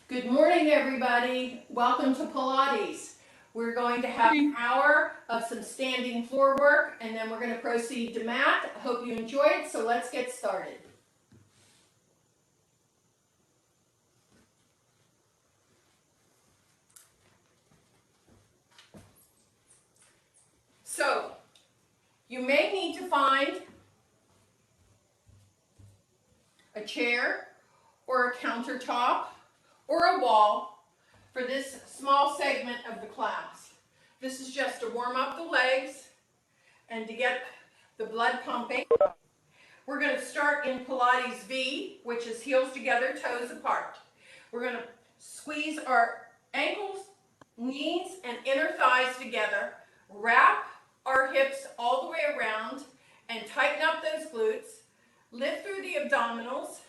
Good morning, everybody. Welcome to Pilates. We're going to have an hour of some standing floor work, and then we're going to proceed to mat. I hope you enjoy it, so let's get started. So, you may need to find a chair or a countertop or a wall for this small segment of the class. This is just to warm up the legs and to get the blood pumping. We're going to start in Pilates V, which is heels together, toes apart. We're going to squeeze our ankles, knees, and inner thighs together, wrap our hips all the way around, and tighten up those glutes. Lift through the abdominals,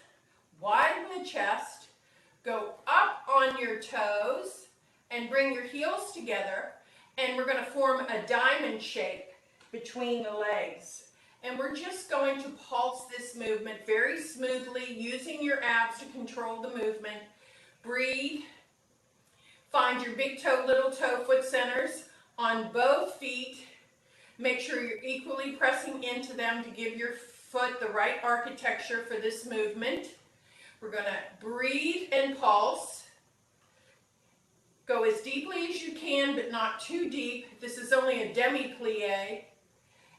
widen the chest, go up on your toes, and bring your heels together, and we're going to form a diamond shape between the legs. And we're just going to pulse this movement very smoothly, using your abs to control the movement. Breathe. Find your big toe, little toe foot centers on both feet. Make sure you're equally pressing into them to give your foot the right architecture for this movement. We're going to breathe and pulse. Go as deeply as you can, but not too deep. This is only a demi-plie.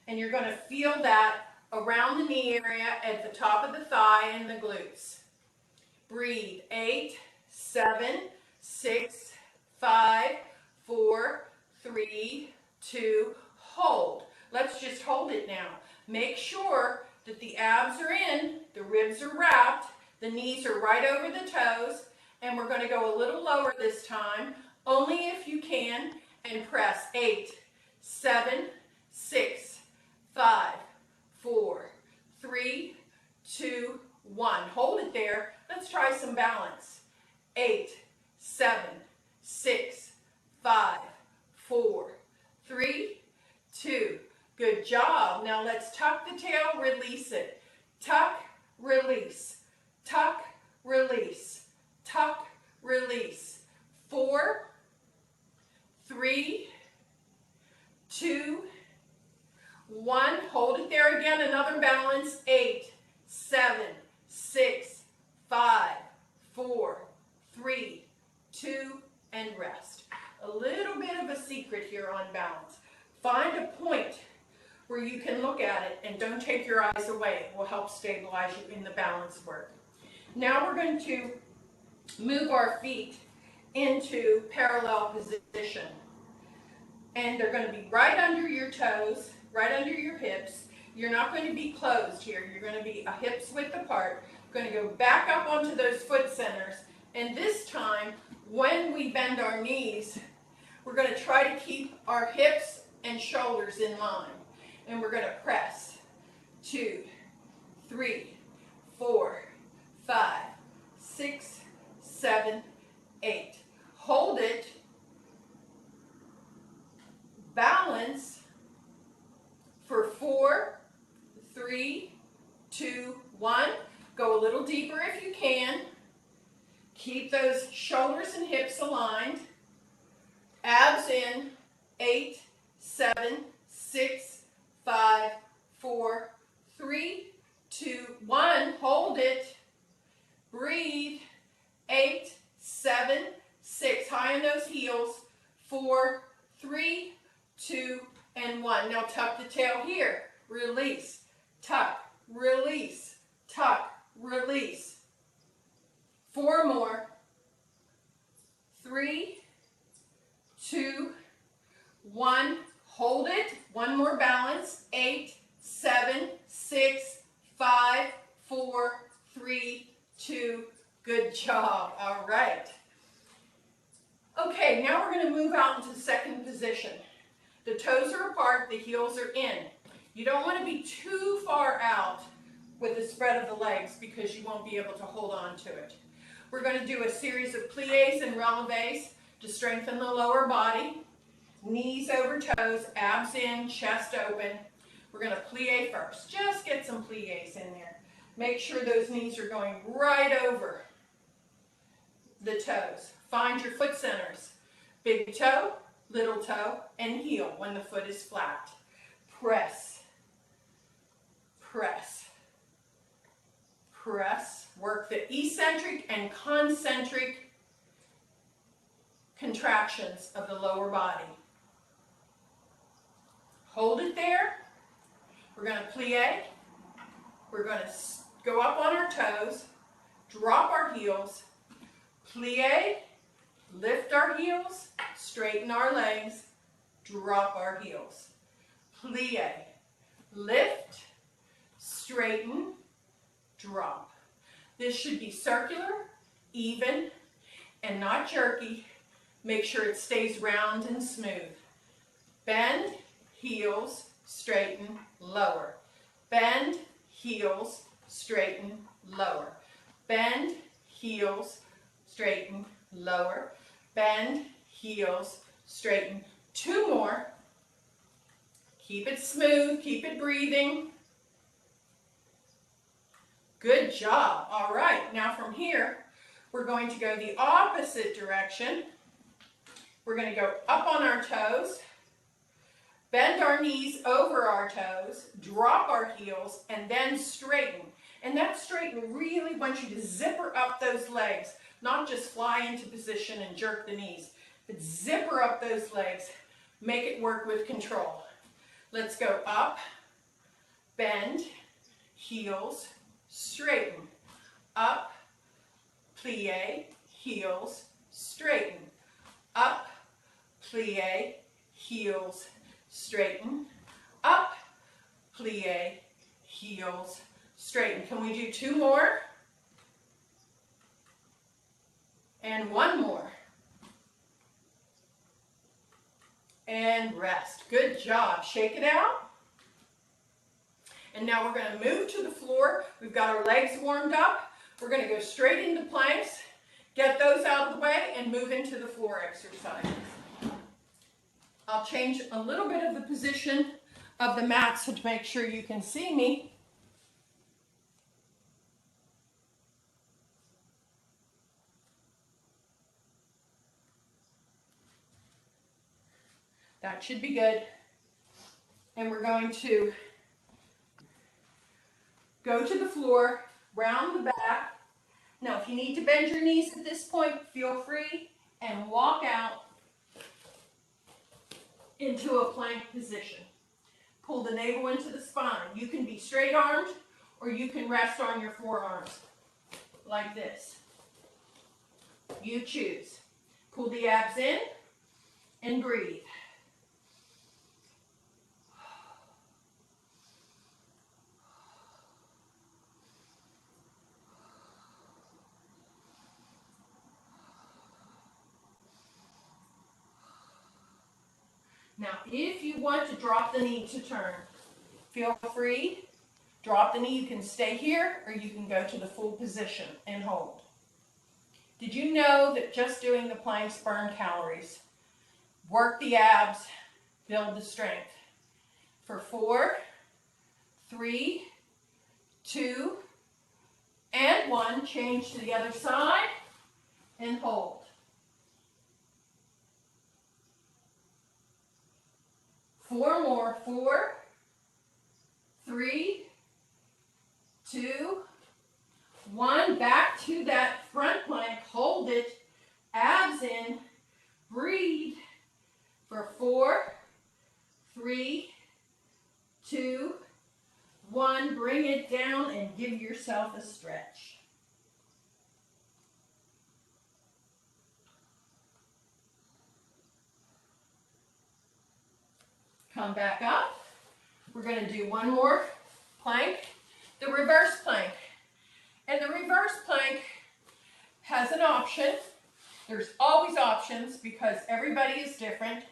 And you're going to feel that around the knee area at the top of the thigh and the glutes. Breathe. 8, 7, 6, 5, 4, 3, 2, hold. Let's just hold it now. Make sure that the abs are in, the ribs are wrapped, the knees are right over the toes, and we're going to go a little lower this time, only if you can, and press 8, 7, 6, 5, 4, 3, 2, 1. Hold it there. Let's try some balance. 8, 7, 6, 5, 4, 3, 2. Good job. Now let's tuck the tail, release it. Tuck, release. Tuck, release. Tuck, release. 4, 3, 2, 1. Hold it there again. Another balance. 8, 7, 6, 5, 4, 3, 2, and rest. A little bit of a secret here on balance. Find a point where you can look at it and don't take your eyes away. It will help stabilize you in the balance work. Now we're going to move our feet into parallel position. And they're going to be right under your toes, right under your hips. You're not going to be closed here. You're going to be hips width apart. You're going to go back up onto those foot centers. And this time, when we bend our knees, we're going to try to keep our hips and shoulders in line. And we're going to press. 2, 3, 4, 5, 6, 7, 8. Hold it. Balance for 4, 3, 2, 1. Go a little deeper if you can. Keep those shoulders and hips aligned. Abs in. 8, 7, 6, 5, 4, 3, 2, 1. Hold it. Breathe. 8, 7, 6. High on those heels. 4, 3, 2, and 1. Now tuck the tail here. Release. Tuck. Release. Tuck. Release. 4 more. 3, 2, 1. Hold it. 1 more balance. 8, 7, 6, 5, 4, 3, 2. Good job. All right. Okay, now we're going to move out into second position. The toes are apart, the heels are in. You don't want to be too far out with the spread of the legs because you won't be able to hold on to it. We're going to do a series of plies and releves to strengthen the lower body. Knees over toes, abs in, chest open. We're going to plie first. Just get some plies in there. Make sure those knees are going right over the toes. Find your foot centers. Big toe, little toe, and heel when the foot is flat. Press, press, press. Work the eccentric and concentric contractions of the lower body. Hold it there. We're going to plie. We're going to go up on our toes, drop our heels, plie, lift our heels, straighten our legs, drop our heels. Plie, lift, straighten, drop. This should be circular, even, and not jerky. Make sure it stays round and smooth. Bend, heels, straighten, lower. Bend, heels, straighten, lower. Bend, heels, straighten, lower. Bend, heels, straighten. 2 more. Keep it smooth, keep it breathing. Good job. All right, now from here, we're going to go the opposite direction. We're going to go up on our toes, bend our knees over our toes, drop our heels, and then straighten. And that straighten really wants you to zipper up those legs, not just fly into position and jerk the knees, but zipper up those legs. Make it work with control. Let's go up, bend, heels, straighten. Up, plie, heels, straighten. Up, plie, heels, straighten. Up, plie, heels, straighten. Can we do 2 more? And 1 more. And rest. Good job. Shake it out. And now we're going to move to the floor. We've got our legs warmed up. We're going to go straight into planks. Get those out of the way and move into the floor exercises. I'll change a little bit of the position of the mat so to make sure you can see me. That should be good. And we're going to go to the floor, round the back. Now, if you need to bend your knees at this point, feel free and walk out into a plank position. Pull the navel into the spine. You can be straight armed or you can rest on your forearms like this. You choose. Pull the abs in and breathe. Now, if you want to drop the knee to turn, feel free. Drop the knee. You can stay here or you can go to the full position and hold. Did you know that just doing the planks burn calories? Work the abs, build the strength. For 4, 3, 2, and 1. Change to the other side and hold. Four more. 4, 3, 2, 1. Back to that front plank. Hold it. Abs in. Breathe. For 4, 3, 2, 1. Bring it down and give yourself a stretch. Come back up. We're going to do 1 more plank, the reverse plank. And the reverse plank has an option. There's always options because everybody is different.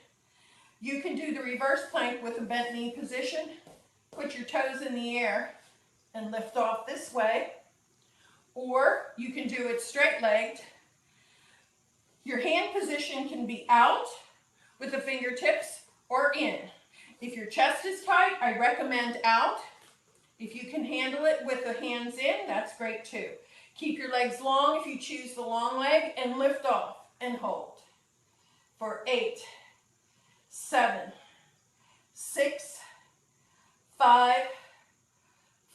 You can do the reverse plank with a bent knee position. Put your toes in the air and lift off this way. Or you can do it straight-legged. Your hand position can be out with the fingertips or in. If your chest is tight, I recommend out. If you can handle it with the hands in, that's great too. Keep your legs long if you choose the long leg, and lift off and hold. For 8, 7, 6, 5,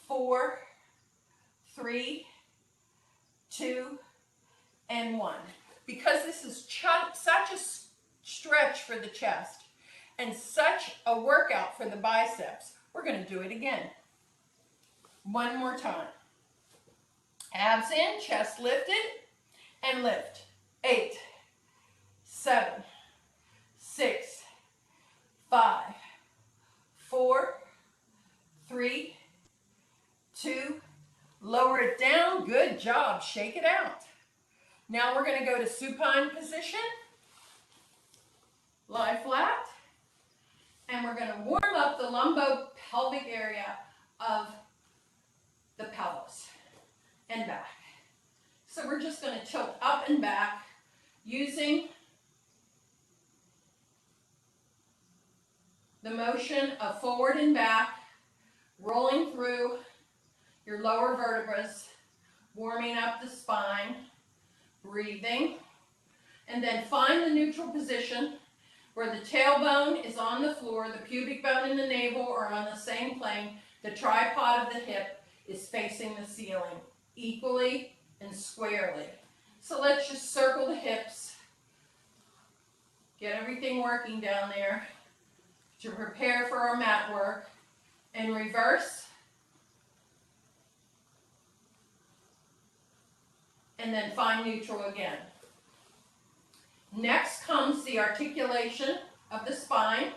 4, 3, 2, and 1. Because this is such a stretch for the chest and such a workout for the biceps, we're going to do it again. One more time. Abs in, chest lifted, and lift. 8, 7, 6, 5, 4, 3, 2, lower it down. Good job. Shake it out. Now we're going to go to supine position. Lie flat. And we're going to warm up the lumbopelvic area of the pelvis and back. So we're just going to tilt up and back using the motion of forward and back, rolling through your lower vertebrae, warming up the spine, breathing, and then find the neutral position where the tailbone is on the floor, the pubic bone and the navel are on the same plane, the tripod of the hip is facing the ceiling equally and squarely. So let's just circle the hips, get everything working down there to prepare for our mat work, and reverse, and then find neutral again. Next comes the articulation of the spine.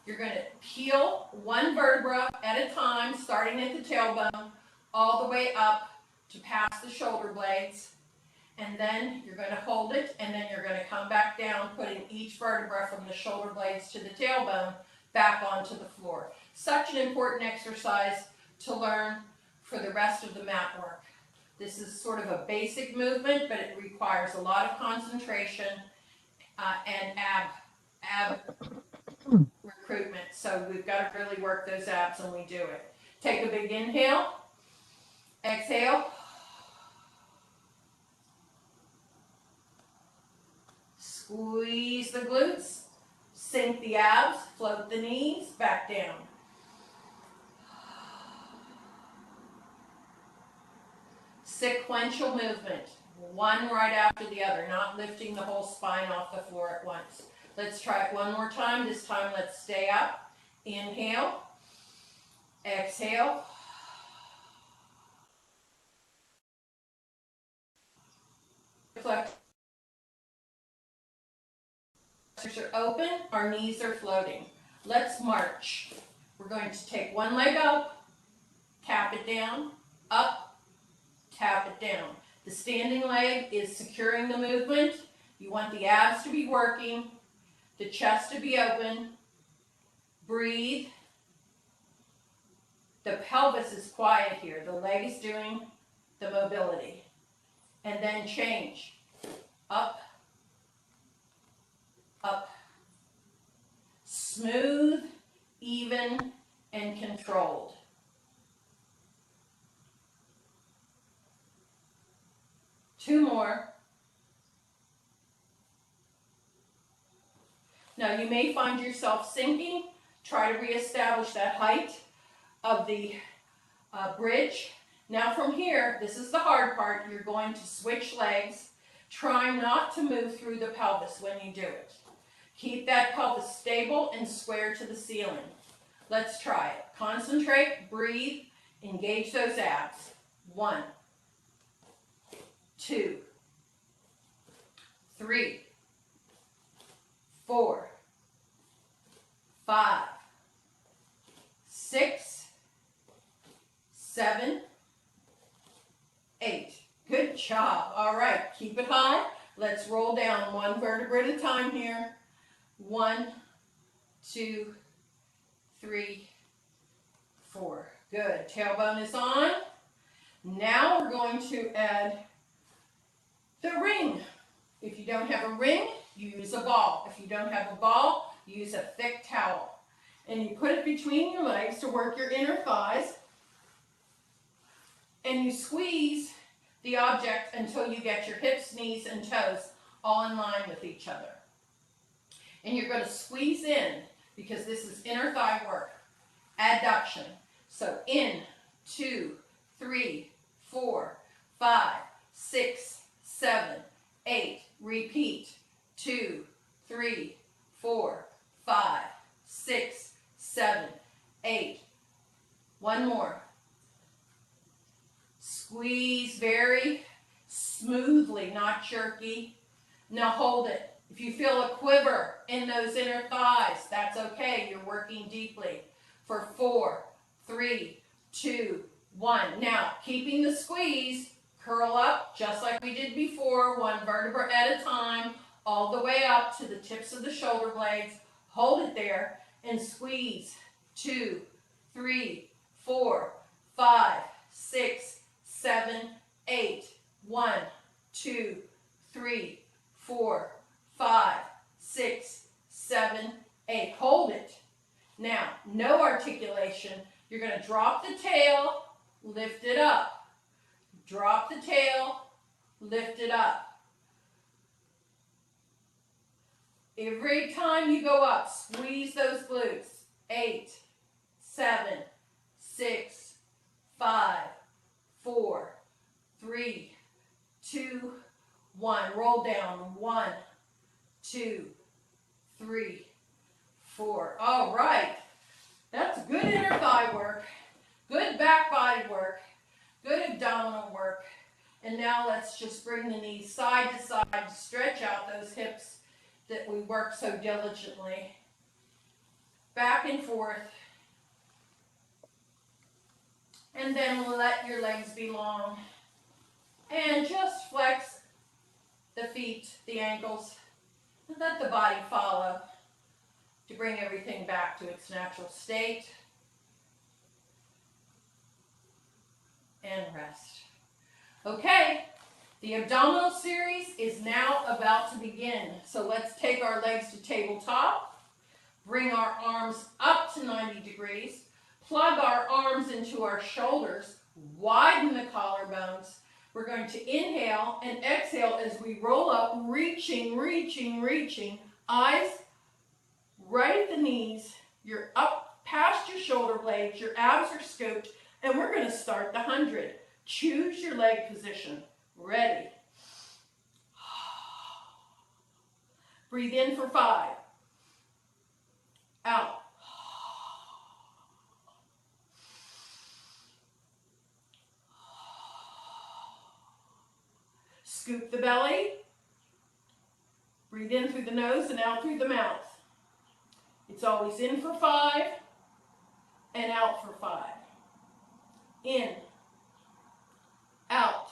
You're going to peel one vertebra at a time, starting at the tailbone, all the way up to past the shoulder blades. And then you're going to hold it, and then you're going to come back down, putting each vertebra from the shoulder blades to the tailbone back onto the floor. Such an important exercise to learn for the rest of the mat work. This is sort of a basic movement, but it requires a lot of concentration and ab recruitment. So we've got to really work those abs when we do it. Take a big inhale, exhale. Squeeze the glutes, sink the abs, float the knees, back down. Sequential movement, one right after the other, not lifting the whole spine off the floor at once. Let's try it one more time. This time let's stay up. Inhale, exhale. Flexors are open, our knees are floating. Let's march. We're going to take one leg up, tap it down, up, tap it down. The standing leg is securing the movement. You want the abs to be working, the chest to be open. Breathe. The pelvis is quiet here. The leg is doing the mobility. And then change. Up, up. Smooth, even, and controlled. Two more. Now you may find yourself sinking. Try to reestablish that height of the bridge. Now from here, this is the hard part, you're going to switch legs. Try not to move through the pelvis when you do it. Keep that pelvis stable and square to the ceiling. Let's try it. Concentrate, breathe, engage those abs. 1, 2, 3, 4, 5, 6, 7, 8. Good job. All right, keep it high. Let's roll down one vertebra at a time here. 1, 2, 3, 4. Good. Tailbone is on. Now we're going to add the ring. If you don't have a ring, use a ball. If you don't have a ball, use a thick towel. And you put it between your legs to work your inner thighs. And you squeeze the object until you get your hips, knees, and toes all in line with each other. And you're going to squeeze in because this is inner thigh work. Adduction. So in, 2, 3, 4, 5, 6, 7, 8. Repeat. 2, 3, 4, 5, 6, 7, 8. One more. Squeeze very smoothly, not jerky. Now hold it. If you feel a quiver in those inner thighs, that's okay. You're working deeply. For 4, 3, 2, 1. Now, keeping the squeeze, curl up just like we did before, one vertebra at a time, all the way up to the tips of the shoulder blades. Hold it there and squeeze. 2, 3, 4, 5, 6, 7, 8. 1, 2, 3, 4, 5, 6, 7, 8. Hold it. Now, no articulation. You're going to drop the tail, lift it up. Drop the tail, lift it up. Every time you go up, squeeze those glutes. 8, 7, 6, 5, 4, 3, 2, 1. Roll down. 1, 2, 3, 4. All right. That's good inner thigh work, good back body work, good abdominal work. And now let's just bring the knees side to side, stretch out those hips that we work so diligently. Back and forth. And then let your legs be long. And just flex the feet, the ankles, and let the body follow to bring everything back to its natural state. And rest. Okay, the abdominal series is now about to begin. So let's take our legs to tabletop, bring our arms up to 90 degrees, plug our arms into our shoulders, widen the collarbones. We're going to inhale and exhale as we roll up, reaching, reaching, reaching. Eyes right at the knees. You're up past your shoulder blades. Your abs are scooped. And we're going to start the 100. Choose your leg position. Ready. Breathe in for 5. Out. Scoop the belly. Breathe in through the nose and out through the mouth. It's always in for 5 and out for 5. In. Out.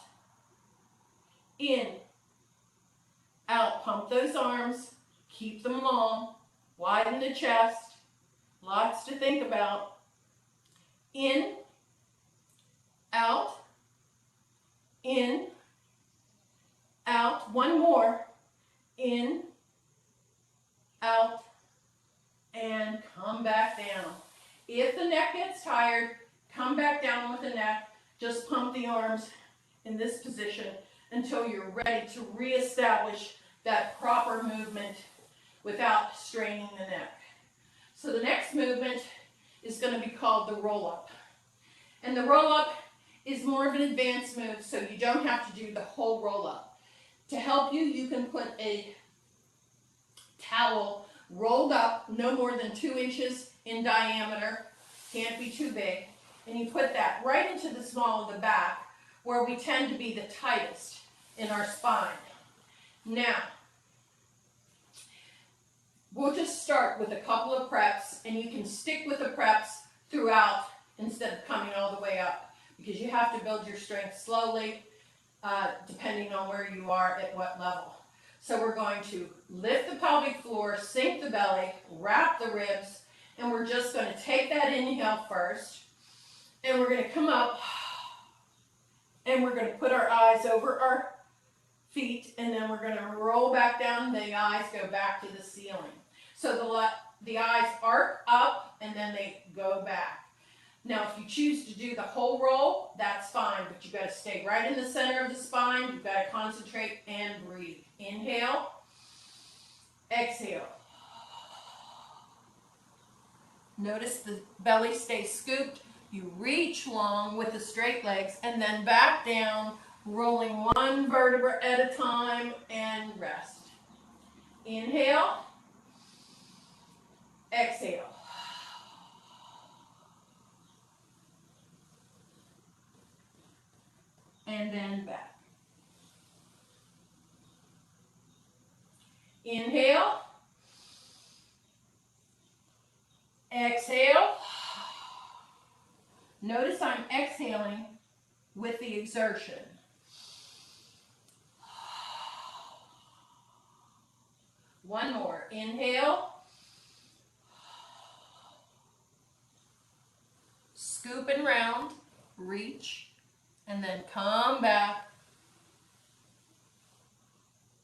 In. Out. Pump those arms. Keep them long. Widen the chest. Lots to think about. In. Out. In. Out. One more. In. Out. And come back down. If the neck gets tired, come back down with the neck. Just pump the arms in this position until you're ready to reestablish that proper movement without straining the neck. So the next movement is going to be called the roll-up. And the roll-up is more of an advanced move, so you don't have to do the whole roll-up. To help you, you can put a towel rolled up no more than 2 inches in diameter. Can't be too big. And you put that right into the small of the back where we tend to be the tightest in our spine. Now, we'll just start with a couple of preps, and you can stick with the preps throughout instead of coming all the way up, because you have to build your strength slowly depending on where you are at what level. So we're going to lift the pelvic floor, sink the belly, wrap the ribs, and we're just going to take that inhale first, and we're going to come up, and we're going to put our eyes over our feet, and then we're going to roll back down, and the eyes go back to the ceiling. So the eyes arc up and then they go back. Now, if you choose to do the whole roll, that's fine, but you've got to stay right in the center of the spine. You've got to concentrate and breathe. Inhale, exhale. Notice the belly stays scooped. You reach long with the straight legs and then back down, rolling one vertebra at a time and rest. Inhale, exhale. And then back. Inhale, exhale. Notice I'm exhaling with the exertion. One more. Inhale. Scoop and round. Reach. And then come back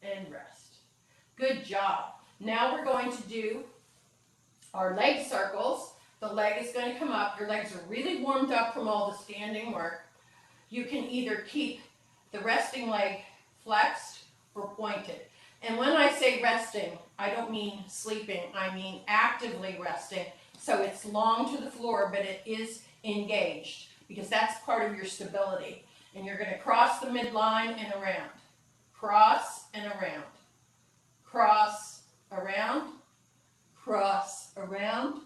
and rest. Good job. Now we're going to do our leg circles. The leg is going to come up. Your legs are really warmed up from all the standing work. You can either keep the resting leg flexed or pointed. And when I say resting, I don't mean sleeping. I mean actively resting. So it's long to the floor, but it is engaged because that's part of your stability. And you're going to cross the midline and around. Cross and around. Cross, around. Cross, around.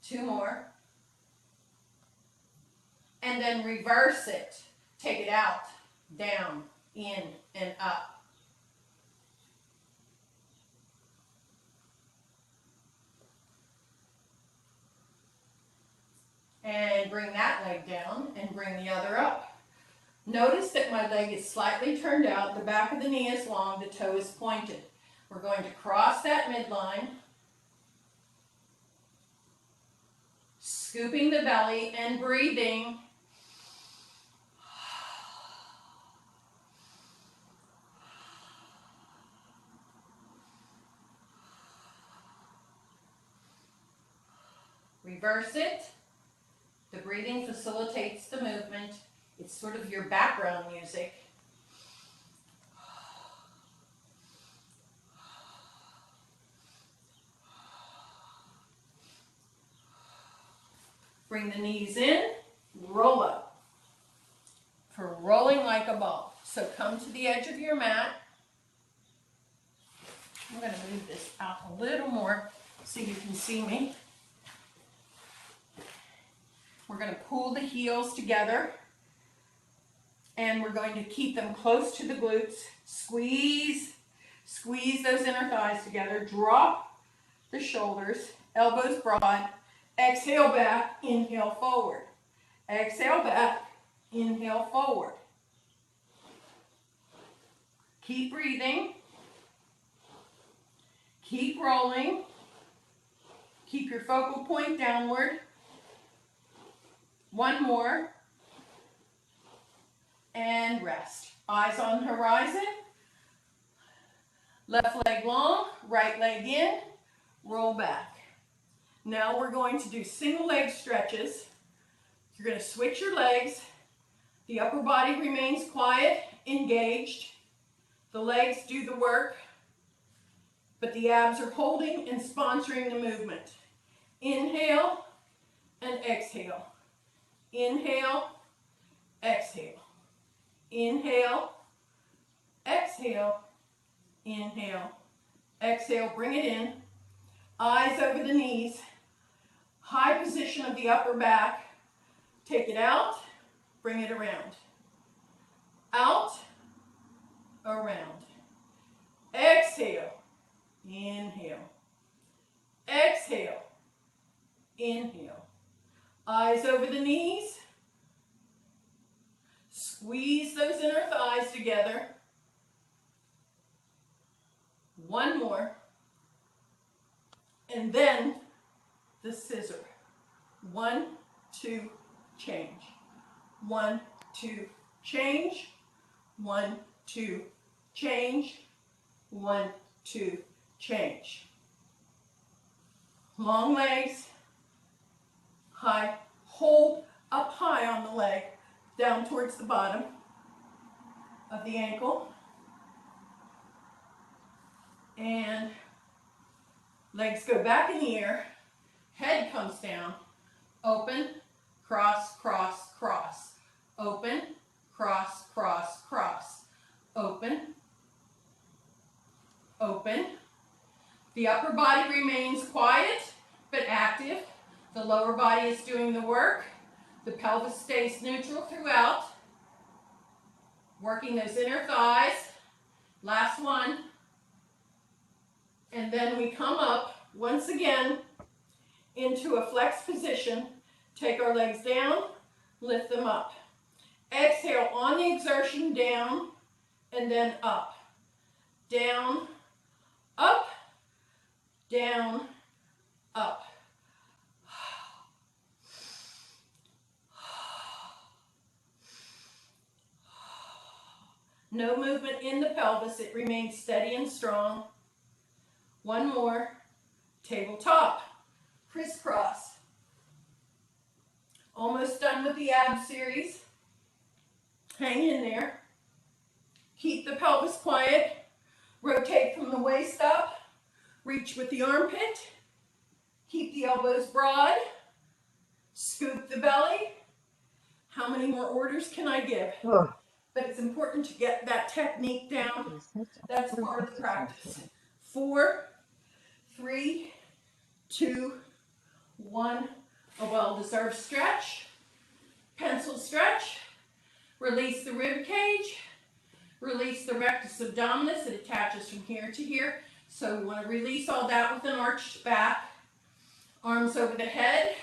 Two more. And then reverse it. Take it out, down, in, and up. And bring that leg down and bring the other up. Notice that my leg is slightly turned out, the back of the knee is long, the toe is pointed. We're going to cross that midline, scooping the belly and breathing. Reverse it. The breathing facilitates the movement. It's sort of your background music. Bring the knees in, roll up. For rolling like a ball. So come to the edge of your mat. I'm going to move this out a little more so you can see me. We're going to pull the heels together and we're going to keep them close to the glutes. Squeeze those inner thighs together. Drop the shoulders, elbows broad. Exhale back, inhale forward. Exhale back, inhale forward. Keep breathing. Keep rolling. Keep your focal point downward. One more. And rest. Eyes on the horizon. Left leg long, right leg in. Roll back. Now we're going to do single leg stretches. You're going to switch your legs. The upper body remains quiet, engaged. The legs do the work, but the abs are holding and sponsoring the movement. Inhale and exhale. Inhale, exhale. Inhale, exhale, inhale, exhale. Bring it in. Eyes over the knees. High position of the upper back. Take it out, bring it around. Out, around. Exhale, inhale. Exhale, inhale. Eyes over the knees. Squeeze those inner thighs together. One more. And then the scissor. 1, 2, change. 1, 2, change. 1, 2, change. 1, 2, change. Long legs, high, hold up high on the leg, down towards the bottom of the ankle. And legs go back in the air, head comes down, open, cross, cross, cross, open, cross, cross, cross, open, open. The upper body remains quiet but active. The lower body is doing the work. The pelvis stays neutral throughout. Working those inner thighs. Last one. And then we come up once again into a flex position. Take our legs down, lift them up. Exhale on the exertion, down, and then up. Down, up, down, up. No movement in the pelvis, it remains steady and strong. One more, tabletop, crisscross. Almost done with the ab series. Hang in there. Keep the pelvis quiet. Rotate from the waist up. Reach with the armpit. Keep the elbows broad. Scoop the belly. How many more orders can I give? But it's important to get that technique down. That's part of the practice. 4, 3, 2, 1. A well-deserved stretch. Pencil stretch. Release the rib cage. Release the rectus abdominis. It attaches from here to here. So we want to release all that with an arched back. Arms over the head.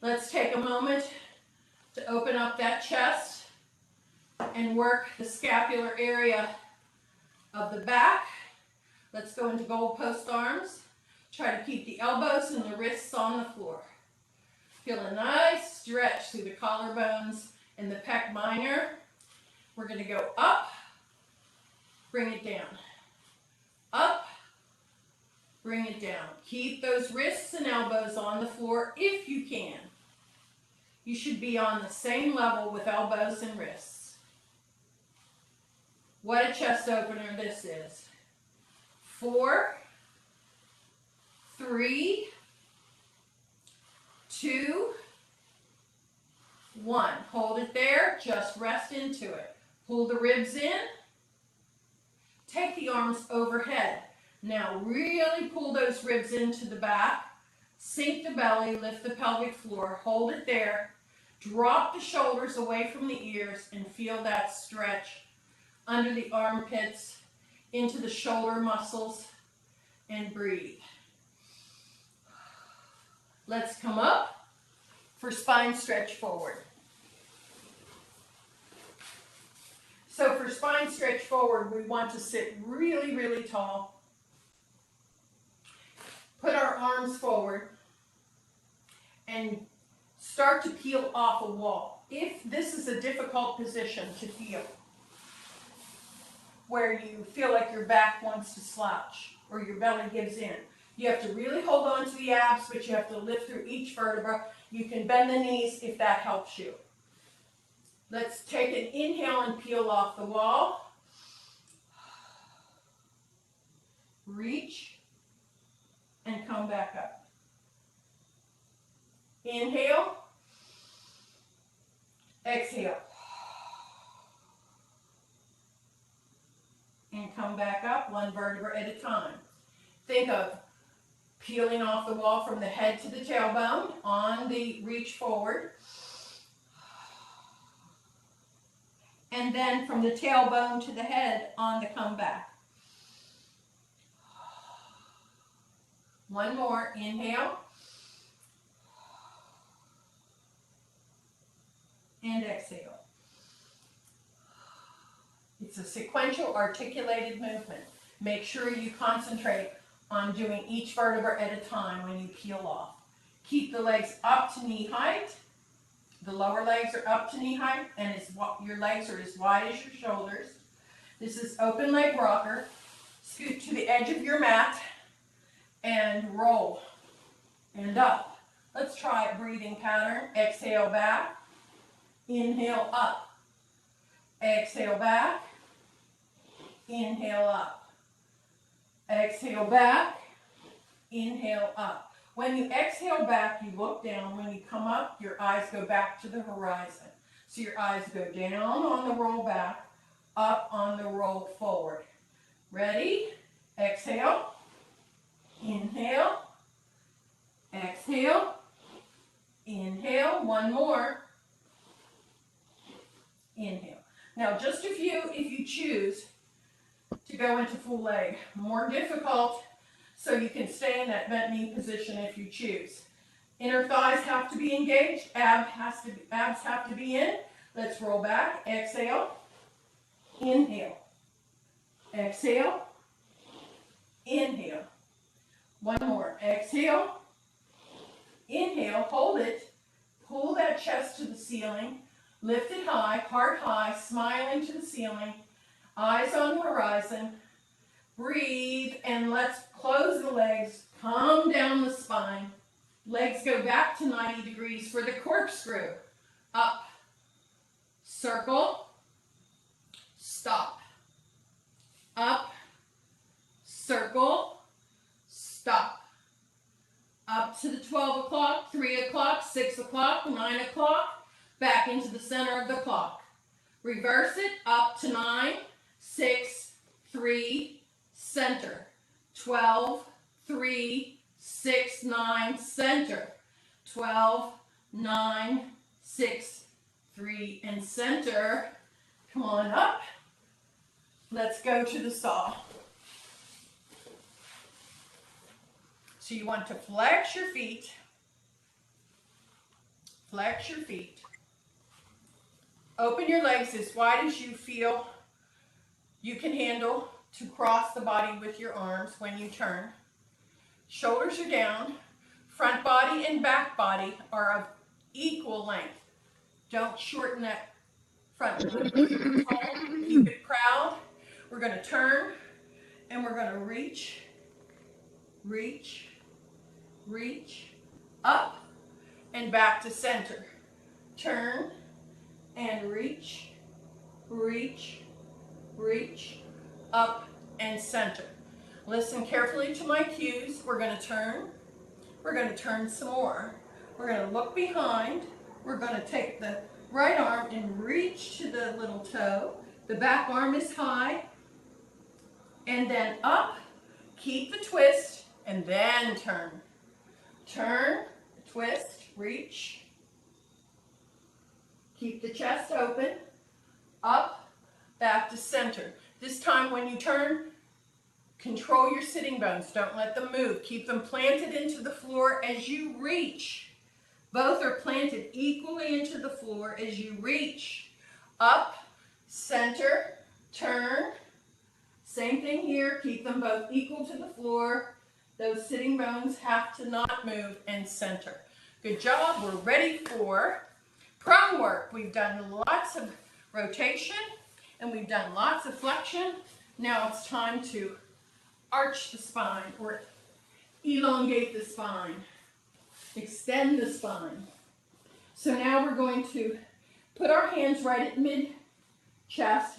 Let's take a moment to open up that chest and work the scapular area of the back. Let's go into goalpost arms. Try to keep the elbows and the wrists on the floor. Feel a nice stretch through the collarbones and the pec minor. We're going to go up, bring it down. Up, bring it down. Keep those wrists and elbows on the floor if you can. You should be on the same level with elbows and wrists. What a chest opener this is. 4, 3, 2, 1. Hold it there. Just rest into it. Pull the ribs in. Take the arms overhead. Now really pull those ribs into the back. Sink the belly. Lift the pelvic floor. Hold it there. Drop the shoulders away from the ears and feel that stretch under the armpits, into the shoulder muscles, and breathe. Let's come up for spine stretch forward. So for spine stretch forward, we want to sit really, really tall. Put our arms forward and start to peel off a wall. If this is a difficult position to feel, where you feel like your back wants to slouch or your belly gives in, you have to really hold on to the abs, but you have to lift through each vertebra. You can bend the knees if that helps you. Let's take an inhale and peel off the wall. Reach and come back up. Inhale. Exhale. And come back up one vertebra at a time. Think of peeling off the wall from the head to the tailbone on the reach forward. And then from the tailbone to the head on the come back. One more. Inhale. And exhale. It's a sequential articulated movement. Make sure you concentrate on doing each vertebra at a time when you peel off. Keep the legs up to knee height. The lower legs are up to knee height, and your legs are as wide as your shoulders. This is open leg rocker. Scoot to the edge of your mat. and roll and up. Let's try a breathing pattern. Exhale back, inhale up. Exhale back, inhale up. Exhale back, inhale up. When you exhale back, you look down. When you come up, your eyes go back to the horizon. So your eyes go down on the roll back, up on the roll forward. Ready? Exhale, inhale, exhale, inhale. One more. Inhale. Now just if you choose to go into full leg, more difficult, so you can stay in that bent knee position if you choose. Inner thighs have to be engaged, abs have to be in. Let's roll back. Exhale, inhale, exhale, inhale. One more. Exhale, inhale, hold it, pull that chest to the ceiling, lift it high, heart high, smiling to the ceiling, eyes on the horizon. Breathe, and let's close the legs, come down the spine. Legs go back to 90 degrees for the corkscrew. Up, circle, stop. Up, circle, stop. Up to the 12 o'clock, 3 o'clock, 6 o'clock, 9 o'clock, back into the center of the clock. Reverse it, up to 9, 6, 3, center. 12, 3, 6, 9, center. 12, 9, 6, 3, and center. Come on up. Let's go to the saw. So you want to flex your feet. Flex your feet. Open your legs as wide as you feel you can handle to cross the body with your arms when you turn. Shoulders are down. Front body and back body are of equal length. Don't shorten that front body. Keep it proud. We're going to turn and we're going to reach, reach, reach, up and back to center. Turn and reach, reach, reach, up and center. Listen carefully to my cues. We're going to turn. We're going to turn some more. We're going to look behind. We're going to take the right arm and reach to the little toe. The back arm is high. And then up. Keep the twist and then turn. Turn, twist, reach. Keep the chest open. Up, back to center. This time when you turn, control your sitting bones. Don't let them move. Keep them planted into the floor as you reach. Both are planted equally into the floor as you reach. Up, center, turn. Same thing here. Keep them both equal to the floor. Those sitting bones have to not move, and center. Good job. We're ready for prone work. We've done lots of rotation and we've done lots of flexion. Now it's time to arch the spine or elongate the spine. Extend the spine. So now we're going to put our hands right at mid-chest.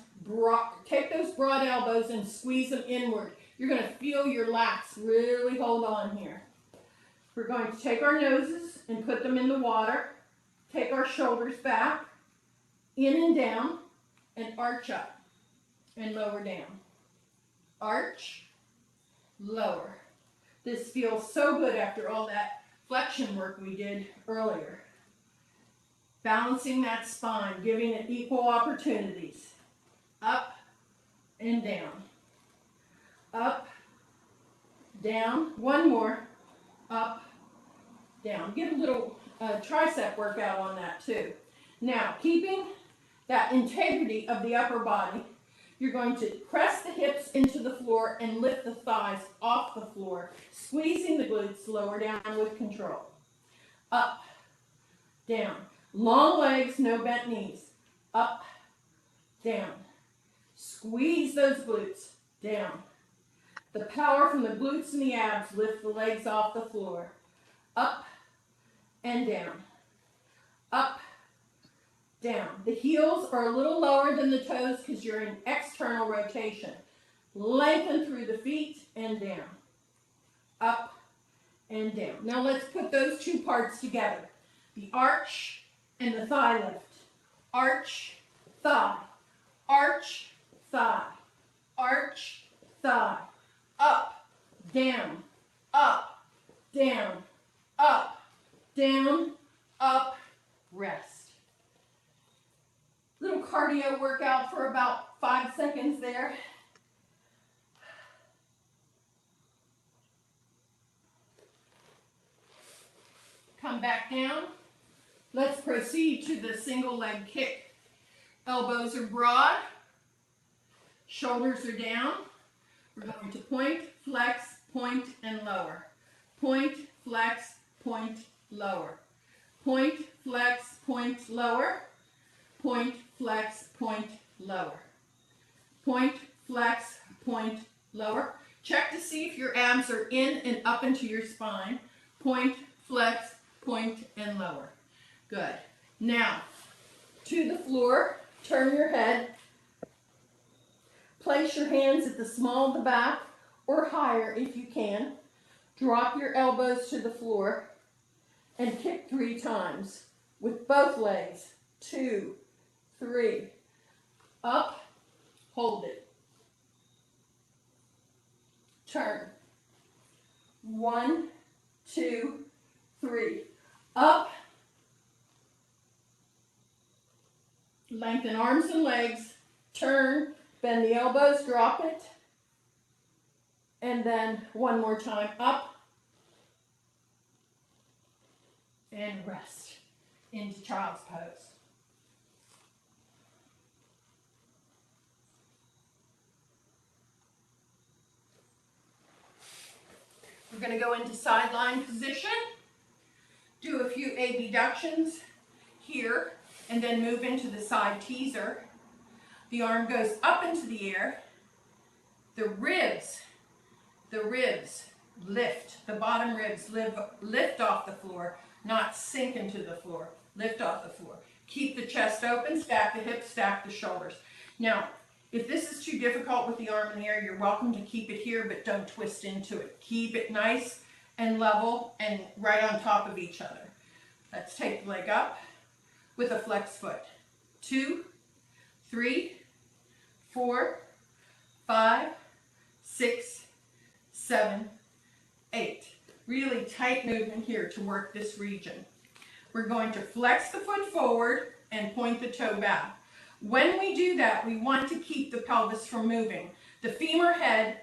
Take those broad elbows and squeeze them inward. You're going to feel your lats really hold on here. We're going to take our noses and put them in the water. Take our shoulders back, in and down, and arch up and lower down. Arch, lower. This feels so good after all that flexion work we did earlier. Balancing that spine, giving it equal opportunities. Up and down. Up, down. One more. Up, down. Get a little tricep workout on that too. Now, keeping that integrity of the upper body, you're going to press the hips into the floor and lift the thighs off the floor, squeezing the glutes lower down with control. Up, down. Long legs, no bent knees. Up, down. Squeeze those glutes down. The power from the glutes and the abs lift the legs off the floor. Up and down. Up, down. The heels are a little lower than the toes because you're in external rotation. Lengthen through the feet and down. Up and down. Now let's put those two parts together. The arch and the thigh lift. Arch, thigh. Arch, thigh. Arch, thigh. Up, down, up, down, up, down, up, rest. Little cardio workout for about 5 seconds there. Come back down. Let's proceed to the single leg kick. Elbows are broad. Shoulders are down. We're going to point, flex, point, and lower. Point, flex, point, lower. Point, flex, point, lower. Point, flex, point, lower. Point, flex, point, lower. Check to see if your abs are in and up into your spine. Point, flex, point, and lower. Good. Now, to the floor, turn your head. Place your hands at the small of the back or higher if you can. Drop your elbows to the floor and kick 3 times with both legs. 2, 3. Up, hold it. Turn. 1, 2, 3. Up. Lengthen arms and legs. Turn. Bend the elbows, drop it. And then one more time. Up. And rest into child's pose. We're going to go into sideline position. Do a few abductions here, and then move into the side teaser. The arm goes up into the air. The ribs lift. The bottom ribs lift off the floor, not sink into the floor. Lift off the floor. Keep the chest open, stack the hips, stack the shoulders. Now, if this is too difficult with the arm in the air, you're welcome to keep it here, but don't twist into it. Keep it nice and level and right on top of each other. Let's take the leg up with a flex foot. 2, 3, 4, 5, 6, 7, 8. Really tight movement here to work this region. We're going to flex the foot forward and point the toe back. When we do that, we want to keep the pelvis from moving. The femur head,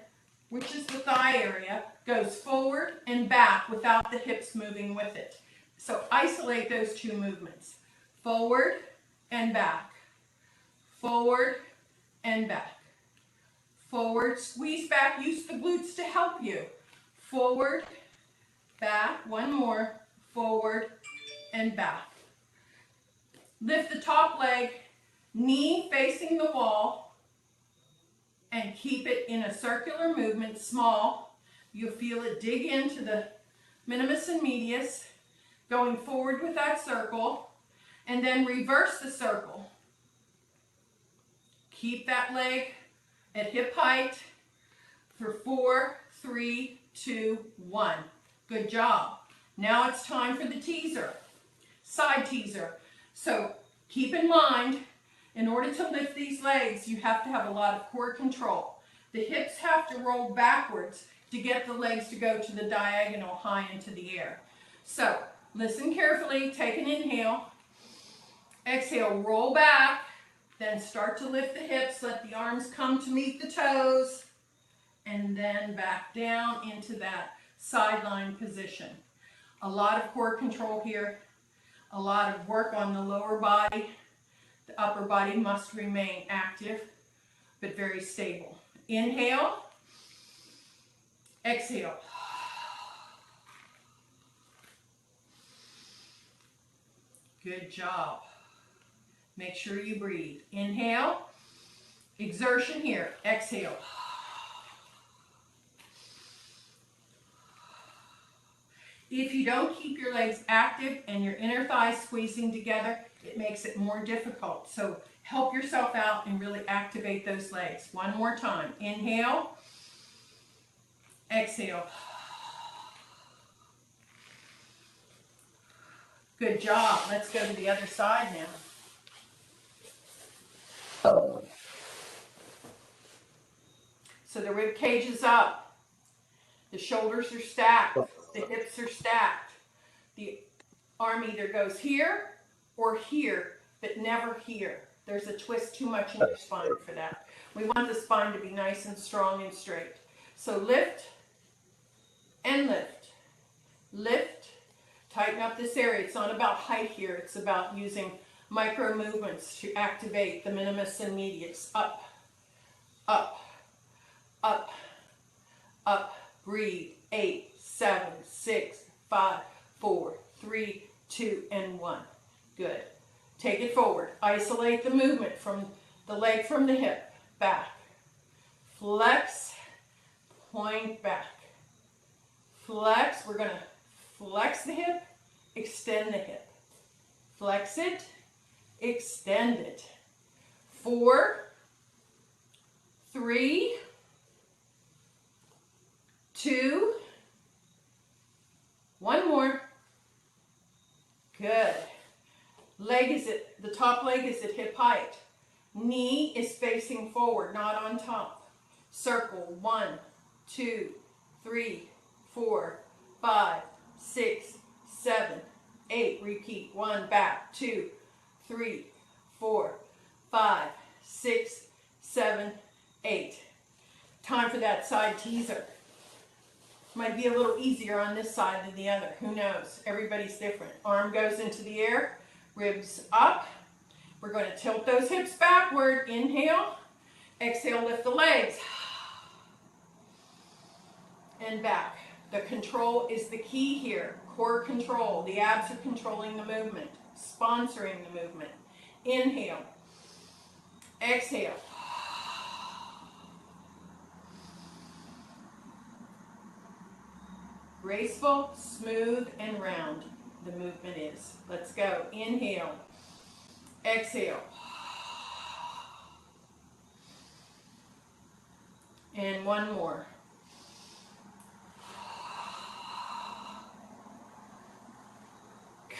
which is the thigh area, goes forward and back without the hips moving with it. So isolate those two movements. Forward and back. Forward and back. Forward, squeeze back, use the glutes to help you. Forward, back, one more, forward and back. Lift the top leg, knee facing the wall, and keep it in a circular movement, small. You'll feel it dig into the minimus and medius, going forward with that circle, and then reverse the circle. Keep that leg at hip height for 4, 3, 2, 1. Good job. Now it's time for the teaser, side teaser. So keep in mind, in order to lift these legs, you have to have a lot of core control. The hips have to roll backwards to get the legs to go to the diagonal high into the air. So listen carefully, take an inhale, exhale, roll back, then start to lift the hips, let the arms come to meet the toes, and then back down into that sideline position. A lot of core control here, a lot of work on the lower body. The upper body must remain active, but very stable. Inhale, exhale. Good job. Make sure you breathe. Inhale, exertion here. Exhale. If you don't keep your legs active and your inner thighs squeezing together, it makes it more difficult. So help yourself out and really activate those legs. One more time. Inhale. Exhale. Good job. Let's go to the other side now. So the rib cage is up. The shoulders are stacked. The hips are stacked. The arm either goes here or here, but never here. There's a twist too much in your spine for that. We want the spine to be nice and strong and straight. So lift and lift. Lift. Tighten up this area. It's not about height here. It's about using micro movements to activate the minimus and medius. Up, up, up, up. Breathe. 8, 7, 6, 5, 4, 3, 2, and 1. Good. Take it forward. Isolate the movement from the leg from the hip. Back. Flex. Point back. Flex. We're going to flex the hip. Extend the hip. Flex it. Extend it. 4, 3, 2, 1 more. Good. Leg is at, the top leg is at hip height. Knee is facing forward, not on top. Circle. 1, 2, 3, 4, 5, 6, 7, 8. Repeat. 1, back. 2, 3, 4, 5, 6, 7, 8. Time for that side teaser. Might be a little easier on this side than the other. Who knows? Everybody's different. Arm goes into the air. Ribs up. We're going to tilt those hips backward. Inhale. Exhale, lift the legs. And back. The control is the key here. Core control. The abs are controlling the movement. Sponsoring the movement. Inhale. Exhale. Graceful, smooth, and round the movement is. Let's go. Inhale. Exhale. And 1 more.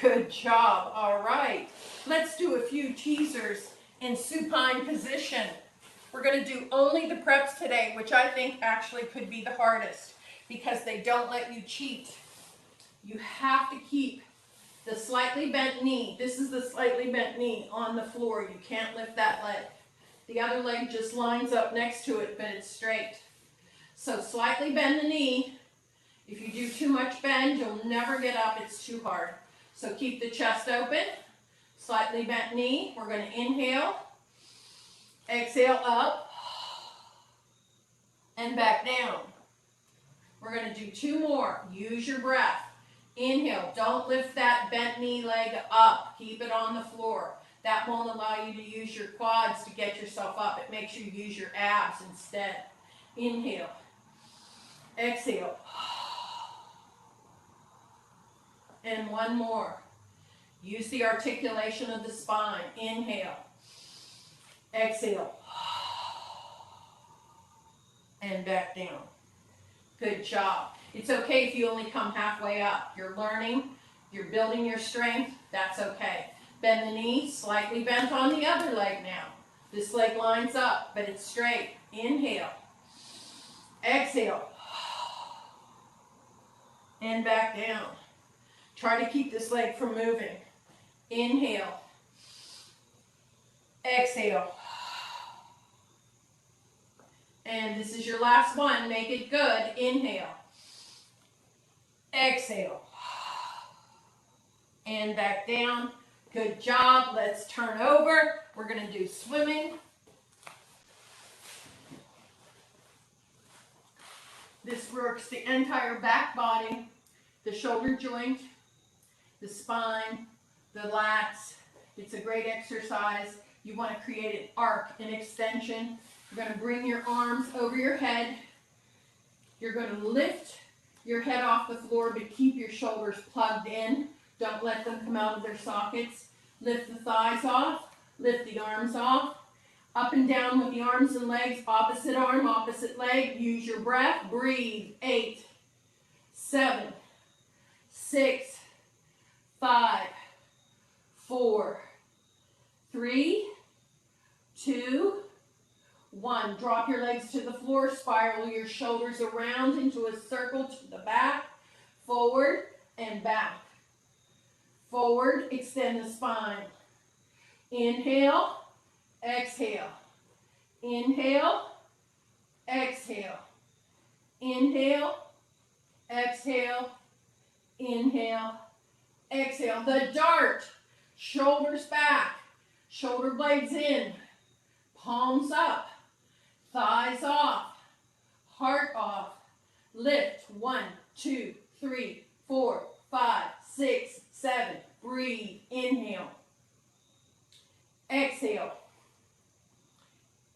Good job. All right. Let's do a few teasers in supine position. We're going to do only the preps today, which I think actually could be the hardest because they don't let you cheat. You have to keep the slightly bent knee. This is the slightly bent knee on the floor. You can't lift that leg. The other leg just lines up next to it, but it's straight. So slightly bend the knee. If you do too much bend, you'll never get up. It's too hard. So keep the chest open. Slightly bent knee. We're going to inhale. Exhale up. And back down. We're going to do 2 more. Use your breath. Inhale. Don't lift that bent knee leg up. Keep it on the floor. That won't allow you to use your quads to get yourself up. It makes you use your abs instead. Inhale. Exhale. And 1 more. Use the articulation of the spine. Inhale. Exhale. And back down. Good job. It's okay if you only come halfway up. You're learning. You're building your strength. That's okay. Bend the knee. Slightly bent on the other leg now. This leg lines up, but it's straight. Inhale. Exhale. And back down. Try to keep this leg from moving. Inhale. Exhale. And this is your last one. Make it good. Inhale. Exhale. And back down. Good job. Let's turn over. We're going to do swimming. This works the entire back body, the shoulder joint, the spine, the lats. It's a great exercise. You want to create an arc, an extension. You're going to bring your arms over your head. You're going to lift your head off the floor, but keep your shoulders plugged in. Don't let them come out of their sockets. Lift the thighs off, lift the arms off. Up and down with the arms and legs, opposite arm, opposite leg. Use your breath, breathe. 8, 7, 6, 5, 4, 3, 2, 1. Drop your legs to the floor, spiral your shoulders around into a circle to the back, forward and back. Forward, extend the spine. Inhale, exhale. Inhale, exhale. Inhale, exhale, inhale, exhale. The dart, shoulders back, shoulder blades in, palms up, thighs off, heart off. Lift. 1, 2, 3, 4, 5, 6, 7. Breathe. Inhale. Exhale.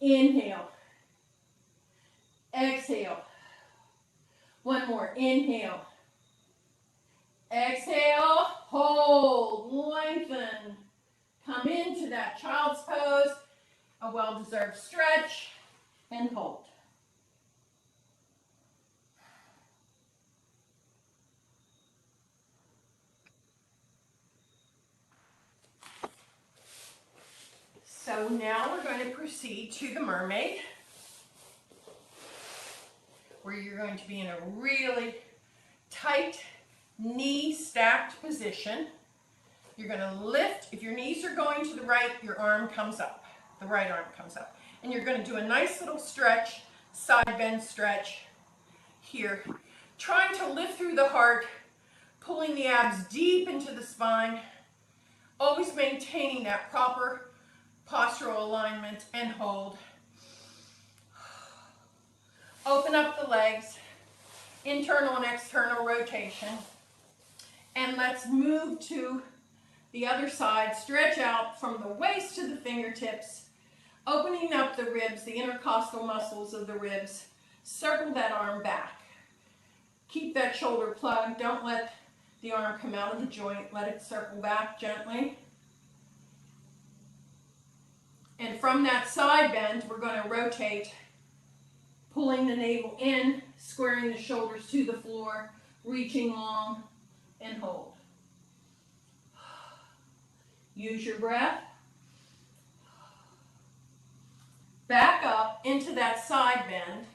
Inhale. Exhale. One more. Inhale. Exhale. Hold. Lengthen. Come into that child's pose. A well-deserved stretch. And hold. So now we're going to proceed to the mermaid, where you're going to be in a really tight knee stacked position. You're going to lift. If your knees are going to the right, your arm comes up. The right arm comes up. And you're going to do a nice little stretch, side bend stretch here. Trying to lift through the heart, pulling the abs deep into the spine, always maintaining that proper postural alignment, and hold. Open up the legs, internal and external rotation. And let's move to the other side. Stretch out from the waist to the fingertips, opening up the ribs, the intercostal muscles of the ribs. Circle that arm back. Keep that shoulder plugged. Don't let the arm come out of the joint. Let it circle back gently. And from that side bend, we're going to rotate, pulling the navel in, squaring the shoulders to the floor, reaching long, and hold. Use your breath. Back up into that side bend.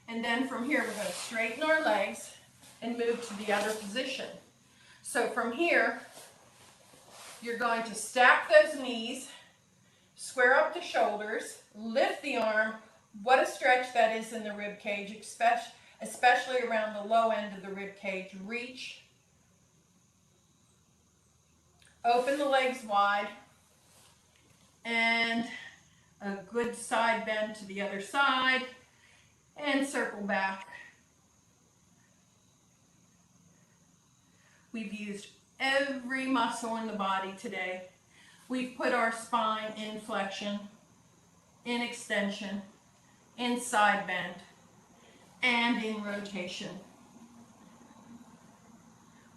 And then from here, we're going to straighten our legs and move to the other position. So from here, you're going to stack those knees, square up the shoulders, lift the arm. What a stretch that is in the rib cage, especially around the low end of the rib cage. Reach. Open the legs wide. And a good side bend to the other side. And circle back. We've used every muscle in the body today. We've put our spine in flexion, in extension, in side bend, and in rotation.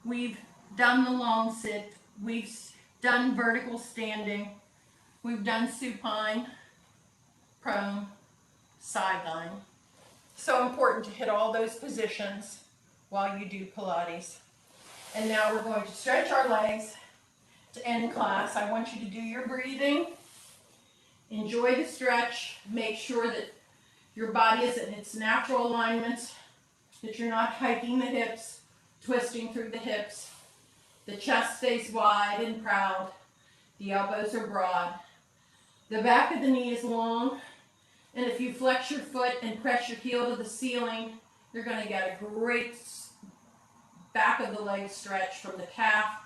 We've done the long sit. We've done vertical standing. We've done supine, prone, sideline. So important to hit all those positions while you do Pilates. And now we're going to stretch our legs to end class. I want you to do your breathing. Enjoy the stretch. Make sure that your body is in its natural alignment, that you're not hiking the hips, twisting through the hips. The chest stays wide and proud. The elbows are broad. The back of the knee is long. And if you flex your foot and press your heel to the ceiling, you're going to get a great back of the leg stretch from the calf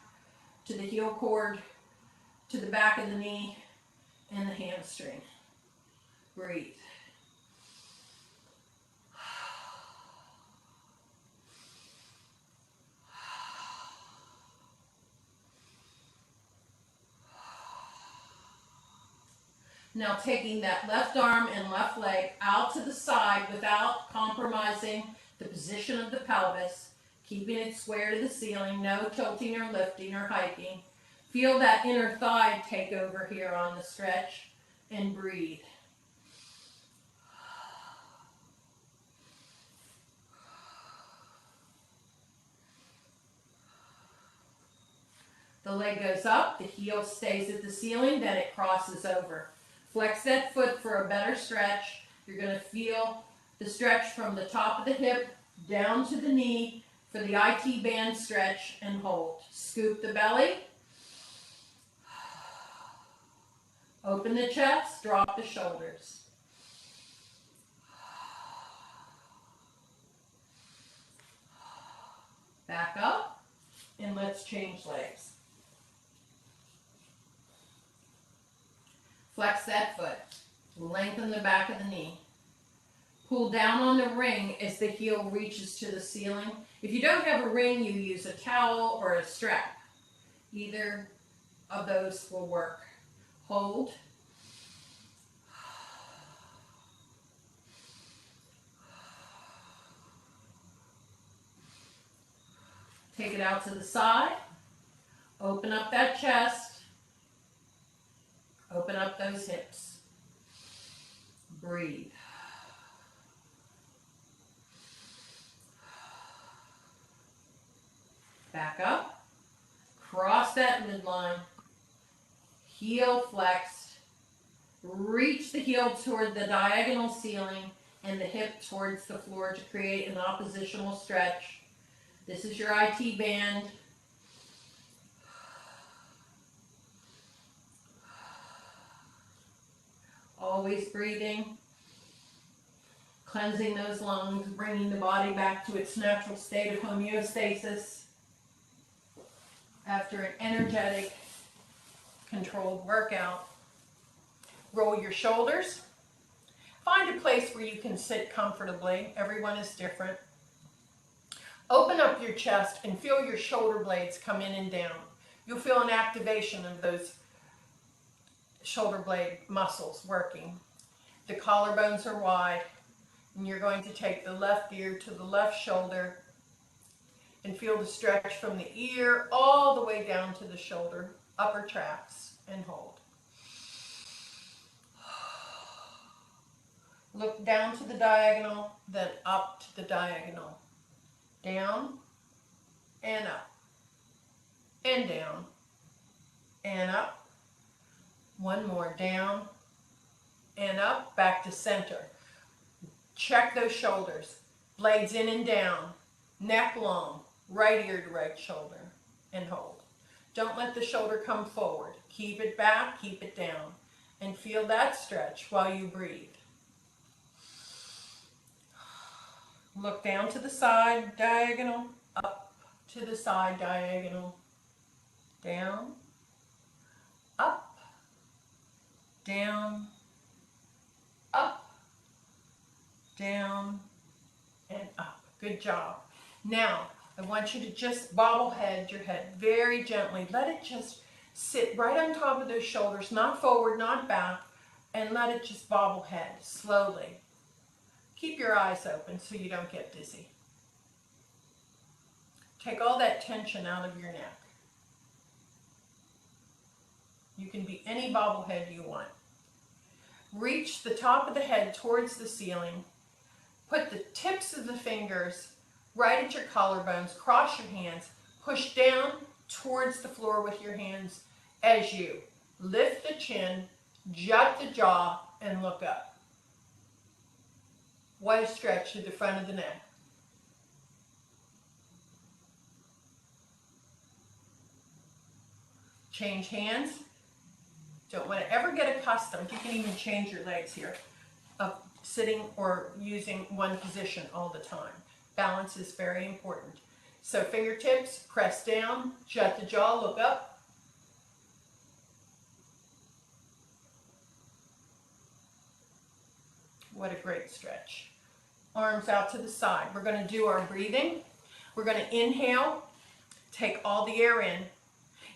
to the heel cord, to the back of the knee, and the hamstring. Breathe. Now taking that left arm and left leg out to the side without compromising the position of the pelvis, keeping it square to the ceiling, no tilting or lifting or hiking. Feel that inner thigh take over here on the stretch and breathe. The leg goes up, the heel stays at the ceiling, then it crosses over. Flex that foot for a better stretch. You're going to feel the stretch from the top of the hip down to the knee for the IT band stretch and hold. Scoop the belly. Open the chest, drop the shoulders. Back up, and let's change legs. Flex that foot. Lengthen the back of the knee. Pull down on the ring as the heel reaches to the ceiling. If you don't have a ring, you use a towel or a strap. Either of those will work. Hold. Take it out to the side. Open up that chest. Open up those hips. Breathe. Back up. Cross that midline. Heel flexed. Reach the heel toward the diagonal ceiling and the hip towards the floor to create an oppositional stretch. This is your IT band. Always breathing, cleansing those lungs, bringing the body back to its natural state of homeostasis after an energetic, controlled workout. Roll your shoulders. Find a place where you can sit comfortably. Everyone is different. Open up your chest and feel your shoulder blades come in and down. You'll feel an activation of those shoulder blade muscles working. The collarbones are wide, and you're going to take the left ear to the left shoulder and feel the stretch from the ear all the way down to the shoulder, upper traps, and hold. Look down to the diagonal, then up to the diagonal. Down and up and down and up. One more, down and up, back to center. Check those shoulders. Blades in and down, neck long, right ear to right shoulder, and hold. Don't let the shoulder come forward. Keep it back, keep it down, and feel that stretch while you breathe. Look down to the side, diagonal, up to the side, diagonal, down, up, down, up, down, and up. Good job. Now, I want you to just bobblehead your head very gently. Let it just sit right on top of those shoulders, not forward, not back, and let it just bobblehead slowly. Keep your eyes open so you don't get dizzy. Take all that tension out of your neck. You can be any bobblehead you want. Reach the top of the head towards the ceiling. Put the tips of the fingers right at your collarbones. Cross your hands. Push down towards the floor with your hands as you lift the chin, jut the jaw, and look up. What a stretch to the front of the neck. Change hands. Don't want to ever get accustomed. You can even change your legs here of sitting or using one position all the time. Balance is very important. So fingertips, press down, shut the jaw, look up. What a great stretch. Arms out to the side. We're going to do our breathing. We're going to inhale, take all the air in,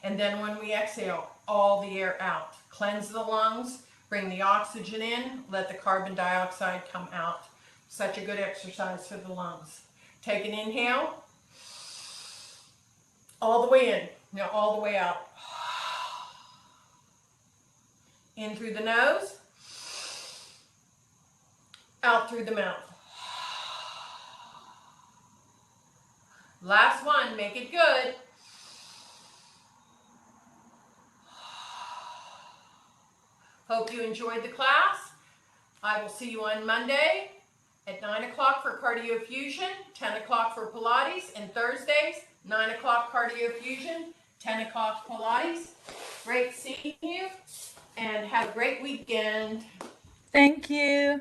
and then when we exhale, all the air out. Cleanse the lungs, Bring the oxygen in, let the carbon dioxide come out. Such a good exercise for the lungs. Take an inhale, all the way in, now all the way out. In through the nose, out through the mouth. Last one, make it good. Hope you enjoyed the class. I will see you on Monday at 9 o'clock for Cardio Fusion, 10 o'clock for Pilates, and Thursdays, 9 o'clock Cardio Fusion, 10 o'clock Pilates. Great seeing you, and have a great weekend. Thank you.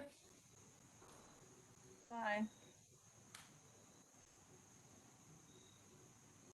Bye.